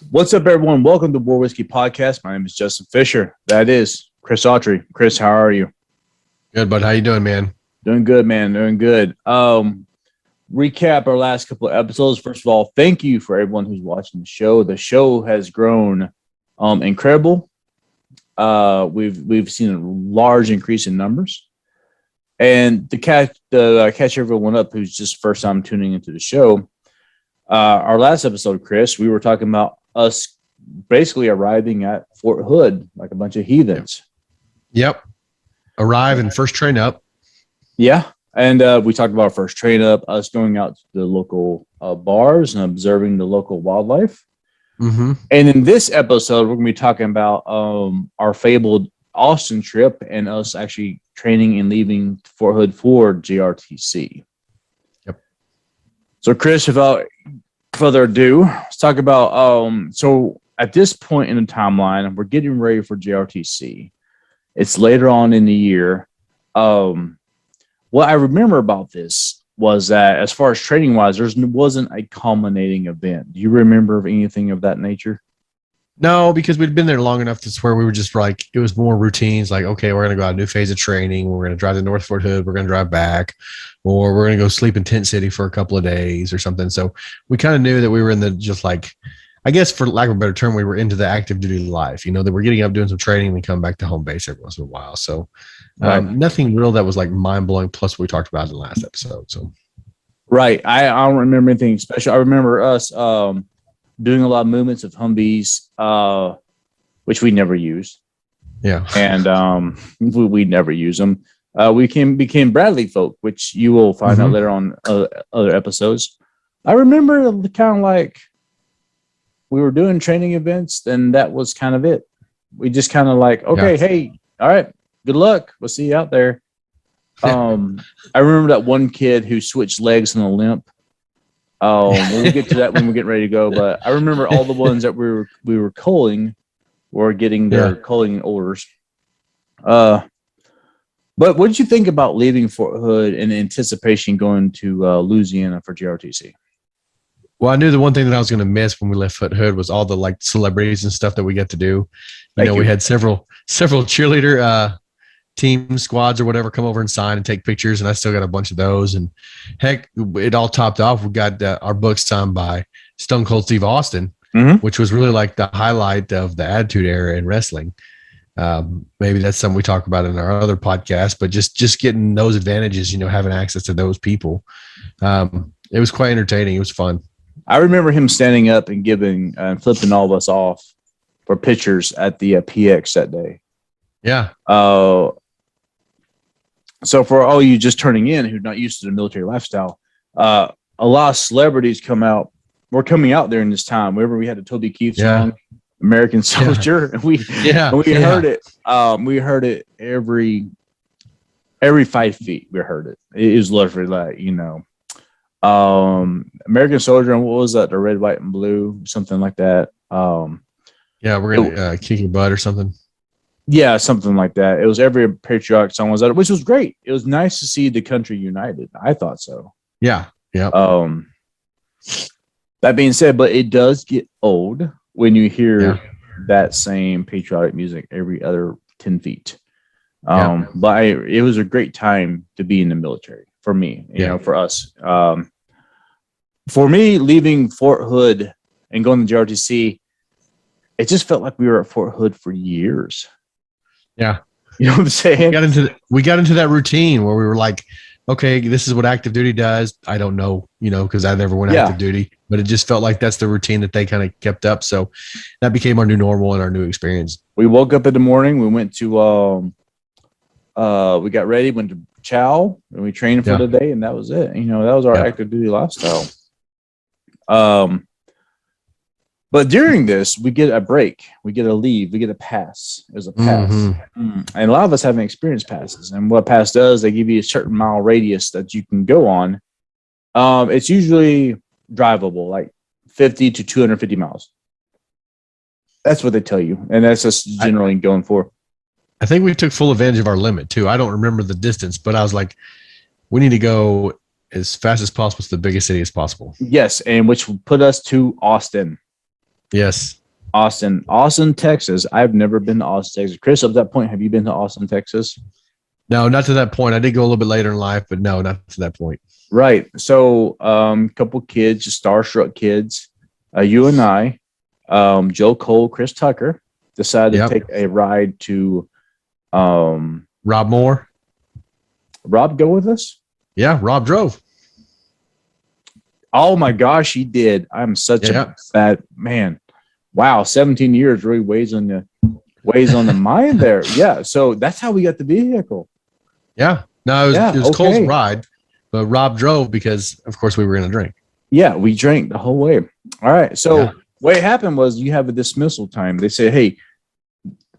What's up, everyone? Welcome to War Whiskey Podcast. My name is Justin Fisher. That is Chris Autry. Chris, how are you? Good, bud. How you doing, man? Doing good, man. Doing good. Recap our last couple of episodes. First of all, thank you for everyone who's watching the show. The show has grown incredible. We've seen a large increase in numbers. And to catch everyone up who's just first time tuning into the show, our last episode, Chris, we were talking about us basically arriving at Fort Hood like a bunch of heathens. Yep. Arrive and first train up. Yeah. And we talked about our first train up, us going out to the local bars and observing the local wildlife. Mm-hmm. And in this episode, we're going to be talking about our fabled Austin trip and us actually training and leaving Fort Hood for JRTC. Yep. So, Chris, without further ado, let's talk about so at this point in the timeline, we're getting ready for JRTC. It's later on in the year. What I remember about this was that as far as training wise, there wasn't a culminating event. Do you remember of anything of that nature? No, because we'd been there long enough to where we were just like, it was more routines. Like, okay, we're going to go out a new phase of training. We're going to drive to North Fort Hood. We're going to drive back, or we're going to go sleep in Tent City for a couple of days or something. So we kind of knew that we were in the, just like, I guess for lack of a better term, we were into the active duty life, you know, that we're getting up, doing some training, and we come back to home base every once in a while. So nothing real that was like mind blowing. Plus what we talked about in the last episode. So, right. I don't remember anything special. I remember us, doing a lot of movements of Humvees, which we never used. Yeah. And we never use them. We became Bradley folk, which you will find out later on other episodes. I remember kind of like we were doing training events, and that was kind of it. We just kind of like, okay, hey, all right, good luck. We'll see you out there. I remember that one kid who switched legs in a limp. We'll get to that when we get ready to go. But I remember all the ones that we were culling were getting their culling orders. But what did you think about leaving Fort Hood in anticipation going to Louisiana for JRTC? Well, I knew the one thing that I was going to miss when we left Fort Hood was all the like celebrities and stuff that we get to do. We had several cheerleader team squads or whatever come over and sign and take pictures, and I still got a bunch of those. And heck, it all topped off. We got our books signed by Stone Cold Steve Austin, which was really like the highlight of the Attitude Era in wrestling. Maybe that's something we talk about in our other podcast, but just getting those advantages, you know, having access to those people. It was quite entertaining. It was fun. I remember him standing up and giving and flipping all of us off for pictures at the PX that day. Yeah. So for all you just turning in who are not used to the military lifestyle, a lot of celebrities were coming out during this time. Whenever we had a Toby Keith song, American Soldier, and we heard it. We heard it every 5 feet. We heard it. It was literally like, you know, American Soldier, and what was that? The Red, White, and Blue, something like that. We're gonna kick your butt or something. Yeah, something like that. It was every patriotic song was that, which was great. It was nice to see the country united. I thought so. Yeah. Yeah. That being said, but it does get old when you hear that same patriotic music every other 10 feet. But it was a great time to be in the military for me, you know, for us. For me, leaving Fort Hood and going to JRTC, it just felt like we were at Fort Hood for years. Yeah. You know what I'm saying? We got into that routine where we were like, okay, this is what active duty does. I don't know, you know, because I never went active duty, but it just felt like that's the routine that they kind of kept up. So that became our new normal and our new experience. We woke up in the morning. We went to, we got ready, went to chow, and we trained for the day, and that was it. You know, that was our active duty lifestyle. But during this, we get a break, we get a leave, we get a pass. There's a pass. And a lot of us haven't experienced passes. And what pass does, they give you a certain mile radius that you can go on. It's usually drivable, like 50 to 250 miles. That's what they tell you. And that's just generally going for. I think we took full advantage of our limit too. I don't remember the distance, but I was like, we need to go as fast as possible to the biggest city as possible. Yes, and which will put us to Austin. Yes. Austin, Texas. I've never been to Austin, Texas. Chris, up to that point, have you been to Austin, Texas? No, not to that point. I did go a little bit later in life, but no, not to that point. Right. So, couple kids, starstruck kids, you and I, Joe Cole, Chris Tucker, decided to take a ride to Rob Moore. Rob go with us? Yeah, Rob drove. Oh my gosh, he did. I'm such a bad man. Wow, 17 years really weighs on the mind there. Yeah, so that's how we got the vehicle. Yeah. No, it was Cole's ride, but Rob drove because, of course, we were going to drink. Yeah, we drank the whole way. All right. So what happened was you have a dismissal time. They say, hey,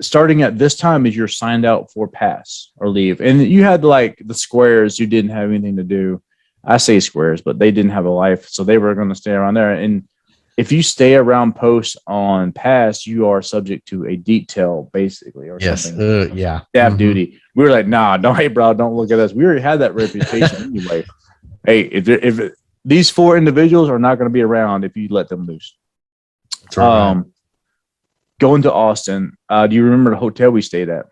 starting at this time is you're signed out for pass or leave. And you had like the squares who didn't have anything to do. I say squares, but they didn't have a life. So they were going to stay around there. And if you stay around posts on pass, you are subject to a detail, basically, or something. Staff duty. We were like, nah, don't, hey, bro, don't look at us. We already had that reputation anyway. Hey, if these 4 individuals are not going to be around if you let them loose. That's right. Going to Austin, do you remember the hotel we stayed at?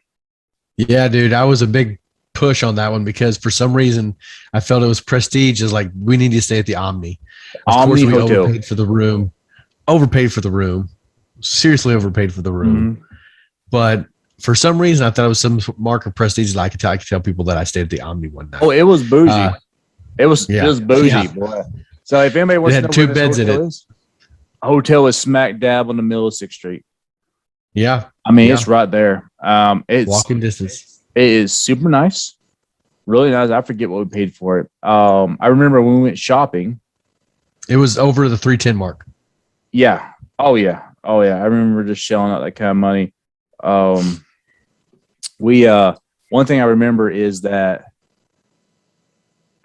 Yeah, dude, I was a big push on that one because for some reason I felt it was prestige. Is like we need to stay at the Omni. Of course, we Hotel. overpaid for the room. Seriously overpaid for the room. Mm-hmm. But for some reason, I thought it was some mark of prestige that I could tell people that I stayed at the Omni one night. Oh, it was bougie. It was bougie, boy. So if anybody wants to know had 2 beds in it. A hotel is smack dab on the middle of 6th Street. Yeah. I mean, it's right there. It's walking distance. It is super nice. Really nice. I forget what we paid for it. I remember when we went shopping. It was over the 310 mark. Yeah. Oh yeah. I remember just shelling out that kind of money. One thing I remember is that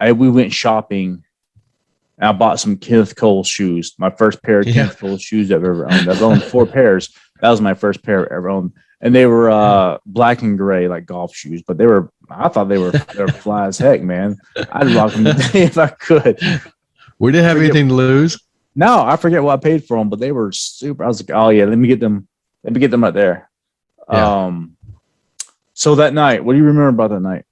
we went shopping and I bought some Kenneth Cole shoes. My first pair of Kenneth Cole shoes I've ever owned. I've owned 4 pairs. That was my first pair I've ever owned. And they were black and gray, like golf shoes, but I thought they were fly as heck, man. I'd rock them today if I could. We didn't have anything to lose. No, I forget what I paid for them, but they were super. I was like, oh yeah, let me get them right there. Yeah. So that night, what do you remember about that night?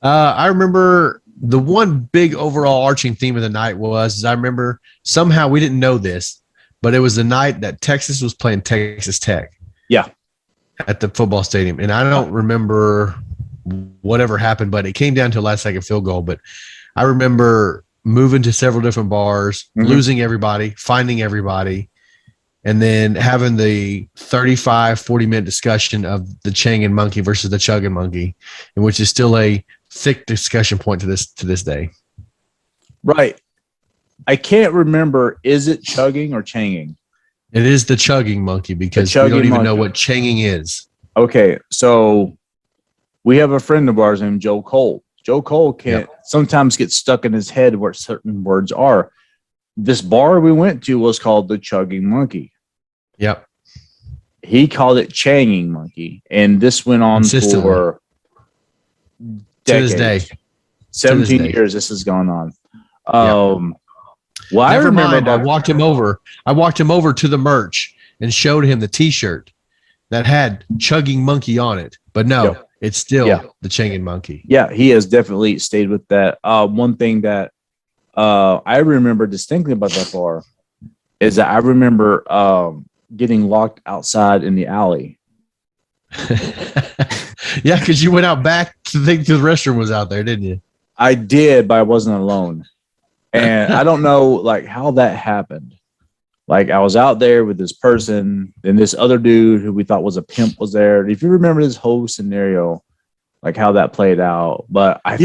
I remember the one big overall arching theme of the night was I remember somehow we didn't know this, but it was the night that Texas was playing Texas Tech. Yeah. At the football stadium. And I don't remember whatever happened, but it came down to a last second field goal. But I remember moving to several different bars, losing everybody, finding everybody, and then having the 40-minute discussion of the Changin' Monkey versus the Chugging Monkey, and which is still a thick discussion point to this day. Right. I can't remember. Is it chugging or changing? It is the Chugging Monkey because we don't even know what changing is. Okay, so we have a friend of ours named Joe Cole. Joe Cole can't sometimes get stuck in his head where certain words are. This bar we went to was called the Chugging Monkey. Yep. He called it Changing Monkey, and this went on for decades. To this day. 17 years this has gone on. Well, Never mind. I walked him over to the merch and showed him the T-shirt that had Chugging Monkey on it. But no, it's still the Changin' Monkey. Yeah, he has definitely stayed with that. One thing that I remember distinctly about that bar is that I remember getting locked outside in the alley. Yeah, because you went out back to think the restroom was out there, didn't you? I did, but I wasn't alone. And I don't know like how that happened. Like I was out there with this person, and this other dude who we thought was a pimp was there. If you remember this whole scenario, like how that played out. But I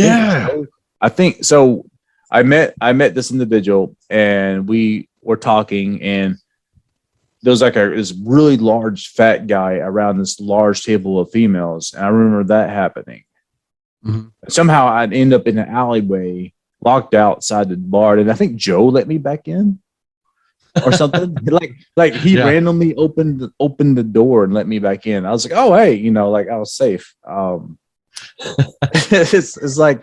think so. I met this individual and we were talking, and there was like this really large fat guy around this large table of females. And I remember that happening. Mm-hmm. Somehow I'd end up in an alleyway locked outside the bar, and I think Joe let me back in or something. like he randomly opened the door and let me back in. I was like, oh hey, like I was safe. It's like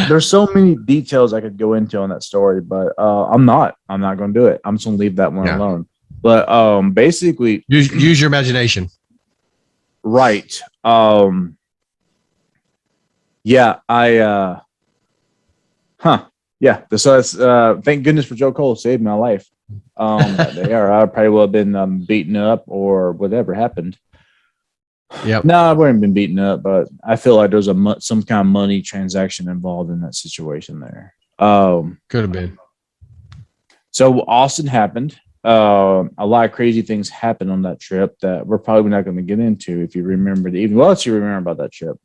there's so many details I could go into on that story, but I'm not going to do it. I'm just going to leave that one alone. But basically, Use your imagination. right. Yeah, yeah. So that's thank goodness for Joe Cole, saved my life. That day, or I probably would have been beaten up or whatever happened. Yeah. No, I wouldn't have been beaten up, but I feel like there's some kind of money transaction involved in that situation there. Could have been. So Austin happened. A lot of crazy things happened on that trip that we're probably not going to get into. If you remember what else you remember about that trip?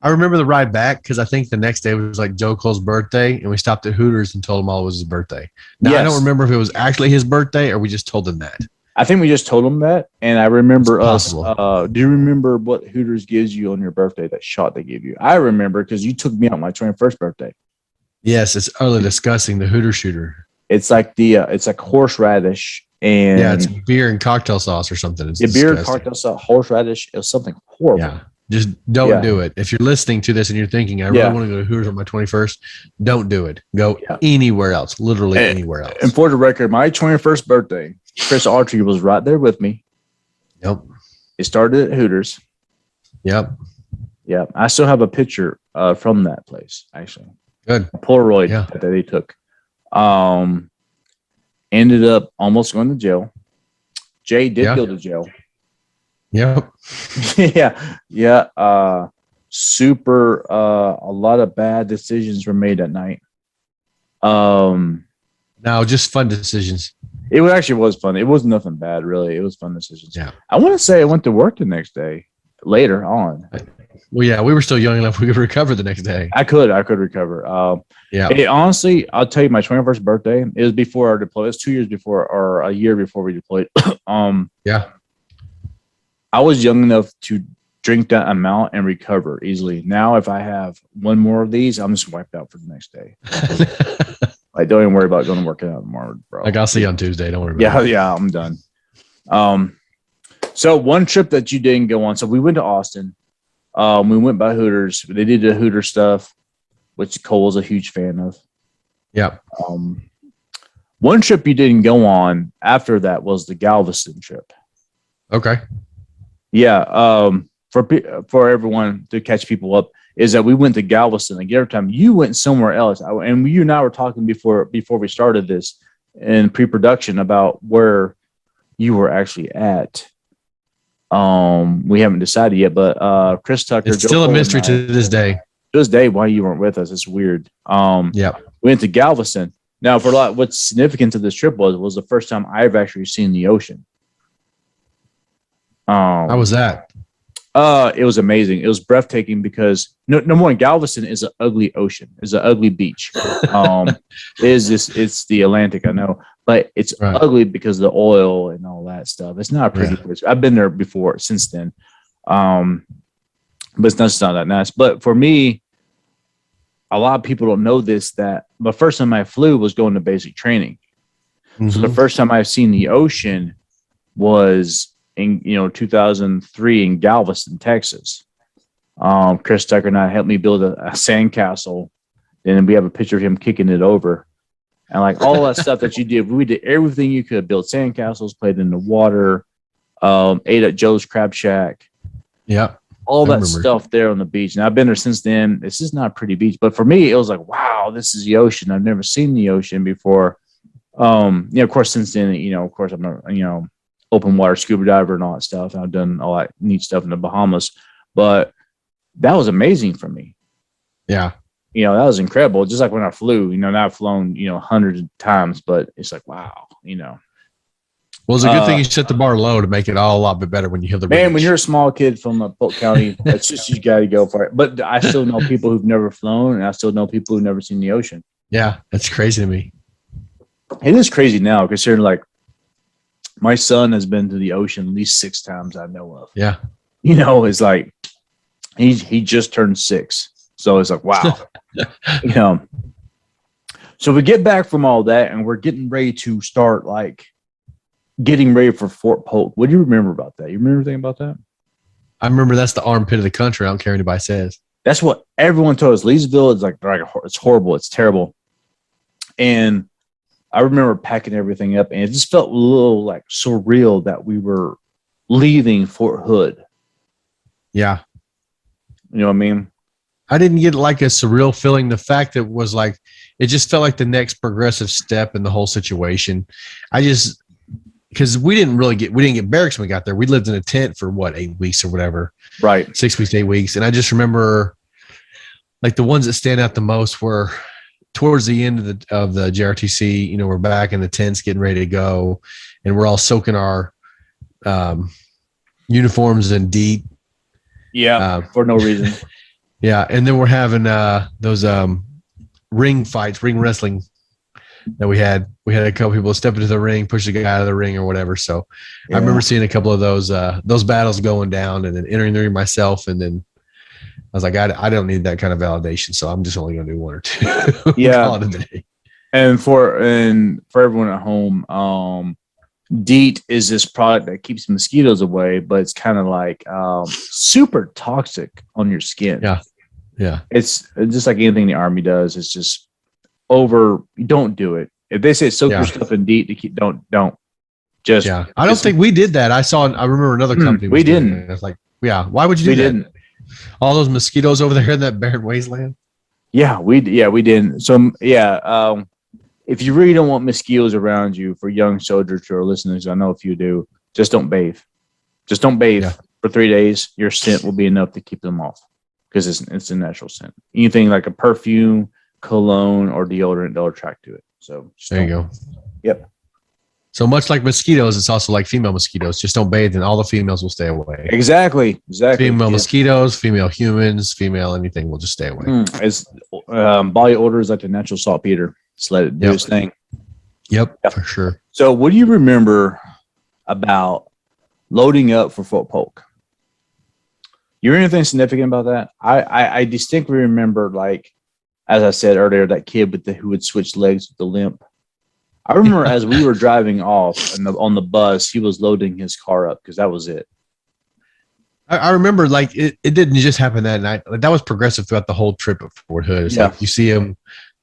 I remember the ride back because I think the next day was like Joe Cole's birthday, and we stopped at Hooters and told him all it was his birthday. Now, Yes. I don't remember if it was actually his birthday or we just told him that. I think we just told him that, and I remember It's us. possible. Do you remember what Hooters gives you on your birthday? That shot they give you. I remember because you took me out on my 21st birthday. Yes, it's early discussing the Hooter shooter. It's like it's like horseradish and Yeah, it's beer and cocktail sauce or something. It's beer, disgusting. cocktail sauce, horseradish. It was something horrible. Yeah, just don't Yeah. do it. If you're listening to this and you're thinking, I really Yeah. want to go to Hooters on my 21st, don't do it. Go Yeah. anywhere else, literally And- anywhere else. And for the record, my 21st birthday, Chris Autry was right there with me. Yep. It started at Hooters. Yep. Yeah, I still have a picture from that place, actually. Good. A Polaroid Yeah. that they took. Ended up almost going to jail. Jay did Yeah. go to jail. Yep. Yeah. Super. A lot of bad decisions were made that night. Now, just fun decisions. It actually was fun. It was nothing bad, really. It was fun decisions. Yeah. I want to say I went to work the next day. Later on, Well, yeah, we were still young enough we could recover the next day. I could recover. Yeah. Honestly, I'll tell you, my 21st birthday, it was before our deployment. It was 2 years before, or a year before we deployed. Yeah. I was young enough to drink that amount and recover easily. Now, if I have one more of these, I'm just wiped out for the next day. Like, don't even worry about going to work out tomorrow, bro. Like, I'll see you on Tuesday. Don't worry about it. Yeah, I'm done. So one trip that you didn't go on. So we went to Austin. We went by Hooters. They did the Hooter stuff, which Cole was a huge fan of. Yeah. One trip you didn't go on after that was the Galveston trip. Okay. Yeah. For everyone to catch people up is that we went to Galveston. Like every time you went somewhere else, and you and I were talking before we started this in pre-production about where you were actually at. We haven't decided yet, but Chris Tucker. It's Joe still a Cole, mystery and I, to this day. to this day why you weren't with us. It's weird. Yeah. We went to Galveston. Now, for a lot, what's significant to this trip was the first time I've actually seen the ocean. How was that? It was amazing. It was breathtaking because number one, Galveston is an ugly ocean. It's an ugly beach. It's the Atlantic, I know, but it's Right. ugly because of the oil and all that stuff. It's not a pretty place. I've been there before since then. But it's not that nice. But for me, a lot of people don't know this, that the first time I flew was going to basic training. So the Mhm. first time I've seen the ocean was in 2003 in Galveston, Texas. Chris Tucker and I helped me build a sandcastle, and we have a picture of him kicking it over, and like all that stuff that you did. We did everything you could: build sandcastles, played in the water, ate at Joe's Crab Shack, Yeah. all I that remember. stuff there on the beach. And I've been there since then. This is not a pretty beach, but for me, it was like, wow, this is the ocean. I've never seen the ocean before. Of course, since then, of course, I'm a, open water scuba diver and all that stuff. I've done all that neat stuff in the Bahamas, but that was amazing for me. Yeah. That was incredible. Just like when I flew, now I've flown, hundreds of times, but it's like, wow, Well, it's a good thing you set the bar low to make it all a lot bit better when you hit the man, range. when you're a small kid from Polk County, that's just, you got to go for it. But I still know people who've never flown, and I still know people who've never seen the ocean. Yeah, that's crazy to me. It is crazy now, considering like my son has been to the ocean at least 6 times I know of. Yeah. It's like he just turned 6. So it's like, wow. So we get back from all that and we're getting ready to start getting ready for Fort Polk. What do you remember about that? You remember anything about that? I remember that's the armpit of the country. I don't care what anybody says. That's what everyone told us. Leesville is like it's horrible. It's terrible. And I remember packing everything up, and it just felt a little like surreal that we were leaving Fort Hood. Yeah. You know what I mean? I didn't get like a surreal feeling. The fact that it was like, it just felt like the next progressive step in the whole situation. Because we didn't get barracks when we got there. We lived in a tent for 8 weeks or whatever. Right. 6 weeks, 8 weeks. And I just remember like the ones that stand out the most were towards the end of the JRTC, you know, we're back in the tents getting ready to go, and we're all soaking our uniforms in DEET. Yeah. For no reason. Yeah. And then we're having those ring wrestling that we had a couple people step into the ring, push the guy out of the ring or whatever. So I remember seeing a couple of those battles going down, and then entering the ring myself. And then I was like, I don't need that kind of validation. So I'm just only going to do one or two. Yeah. And for everyone at home, DEET is this product that keeps mosquitoes away, but it's kind of like super toxic on your skin. Yeah. Yeah. It's just like anything the Army does. It's just don't do it. If they say soak your stuff in DEET, don't. Just I don't think we did that. I remember another company. We didn't. It's like, why would you do that? Didn't. All those mosquitoes over there in that barren wasteland. Yeah, we didn't. So if you really don't want mosquitoes around you, for young soldiers who are listeners, I know if you do, just don't bathe. Just don't bathe for 3 days. Your scent will be enough to keep them off, because it's a natural scent. Anything like a perfume, cologne, or deodorant, they'll attract to it. So there you go. Yep. So much like mosquitoes, it's also like female mosquitoes. Just don't bathe, and all the females will stay away. Exactly. Female mosquitoes, female humans, female anything will just stay away. It's body odor is like the natural saltpeter. Just let it do its thing. Yep, for sure. So, what do you remember about loading up for Fort Polk? You remember anything significant about that? I distinctly remember, like, as I said earlier, that kid who would switch legs with the limp. I remember as we were driving off on the bus, he was loading his car up because that was it. I remember, like, it didn't just happen that night. Like, that was progressive throughout the whole trip at Fort Hood. It's like you see him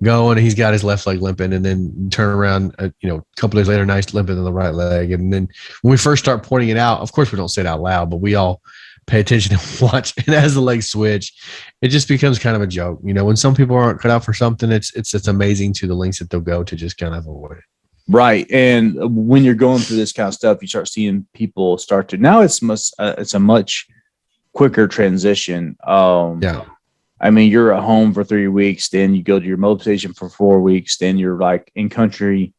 going, and he's got his left leg limping, and then turn around, a couple days later, nice limping in the right leg. And then when we first start pointing it out, of course we don't say it out loud, but we all pay attention and watch. And as the legs switch, it just becomes kind of a joke. When some people aren't cut out for something, it's amazing to the lengths that they'll go to just kind of avoid it. Right. And when you're going through this kind of stuff, you start seeing people start to, now it's a much quicker transition. I mean, you're at home for 3 weeks, then you go to your mobilization for 4 weeks, then you're like in country.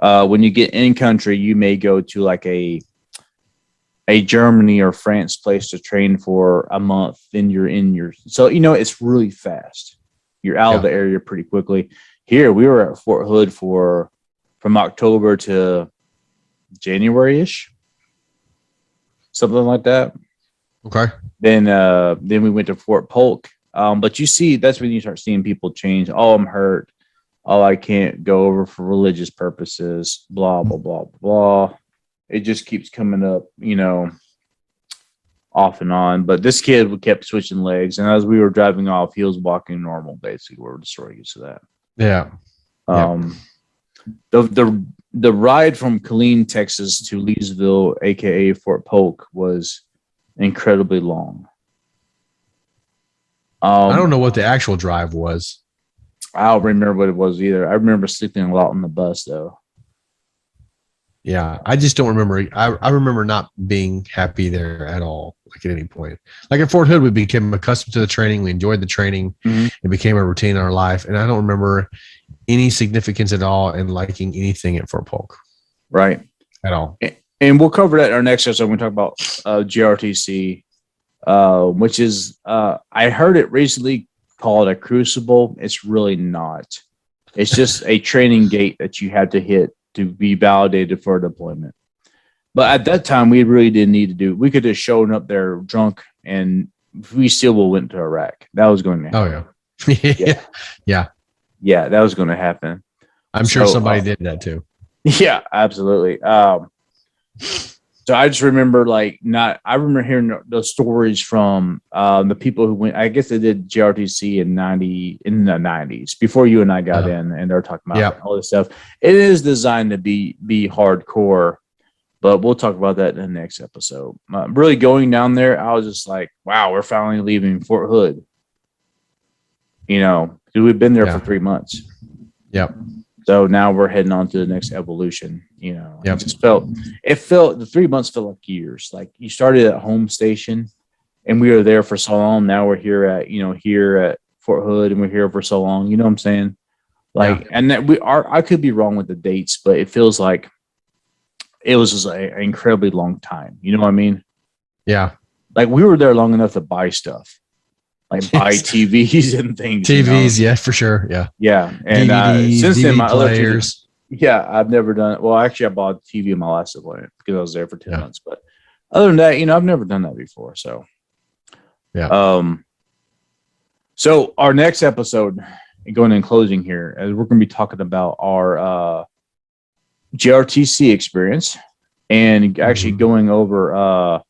When you get in country, you may go to like a Germany or France place to train for a month. Then you're so it's really fast. You're out of the area pretty quickly. Here we were at Fort Hood from October to January-ish, something like that. Okay. Then we went to Fort Polk. But you see, that's when you start seeing people change. Oh, I'm hurt. Oh, I can't go over for religious purposes. Blah, blah, blah, blah. It just keeps coming up, off and on. But this kid kept switching legs. And as we were driving off, he was walking normal, basically. Where the story gets to that. Yeah. The ride from Killeen, Texas to Leesville, aka Fort Polk, was incredibly long. I don't know what the actual drive was. I don't remember what it was either. I remember sleeping a lot on the bus, though. Yeah, I just don't remember. I remember not being happy there at all, like at any point. Like at Fort Hood, we became accustomed to the training. We enjoyed the training. Mm-hmm. It became a routine in our life. And I don't remember any significance at all in liking anything at Fort Polk. Right. At all. And we'll cover that in our next episode when we talk about JRTC, which is, I heard it recently called a crucible. It's really not. It's just a training gate that you had to hit to be validated for deployment. But at that time, we really didn't need to do. We could have shown up there drunk, and we still went to Iraq. That was going to happen. Oh yeah. Yeah, that was going to happen. I'm sure somebody did that too. Yeah, absolutely. So I just remember I remember hearing the stories from the people who went. I guess they did JRTC in the 90s before you and I got in, and they're talking about all this stuff. It is designed to be hardcore, but we'll talk about that in the next episode. Really going down there, I was just like, wow, we're finally leaving Fort Hood. You know, we've been there for 3 months. Yep. So now we're heading on to the next evolution. You know, Yep. it felt the 3 months felt like years. Like you started at home station, and we were there for so long. Now we're here at Fort Hood, and we're here for so long. You know what I'm saying? And that I could be wrong with the dates, but it feels like it was just an incredibly long time. You know what I mean? Yeah. Like we were there long enough to buy stuff, like buy TVs and things. TVs, yeah, for sure. Yeah. Yeah. And DVDs, since then, my other players. I've never done it. Well, actually, I bought a TV in my last deployment because I was there for 10 months. But other than that, I've never done that before. So, so our next episode, going in closing here, as we're going to be talking about our JRTC experience and actually going over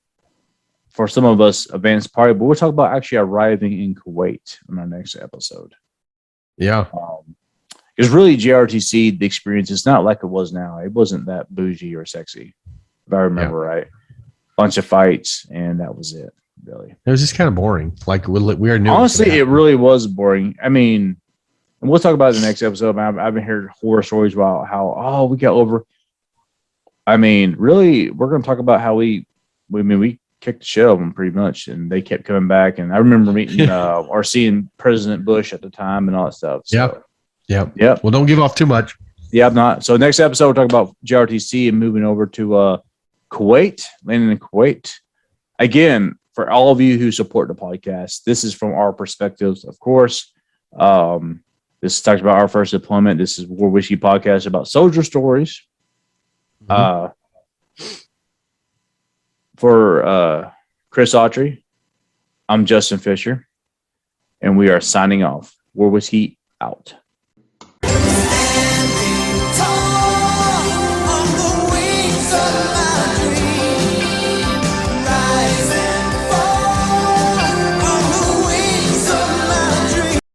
for some of us advanced party, but we'll talk about actually arriving in Kuwait in our next episode. Yeah. Because really JRTC, the experience is not like it was now. It wasn't that bougie or sexy, if I remember right. Bunch of fights, and that was it, really. It was just kind of boring. Like we are new. Honestly, it really was boring. I mean, and we'll talk about it in the next episode. I've been hearing horror stories about how we got over. I mean, really, we're going to talk about how we kicked the shit out of them pretty much, and they kept coming back. And I remember meeting or seeing President Bush at the time and all that stuff. So, Yep. Well, don't give off too much. Yeah, I'm not. So next episode, we'll talk about JRTC and moving over to Kuwait, landing in Kuwait. Again, for all of you who support the podcast, this is from our perspectives, of course. This talks about our first deployment. This is War Whiskey Podcast about soldier stories. For Chris Autry, I'm Justin Fisher, and we are signing off. War Whiskey out.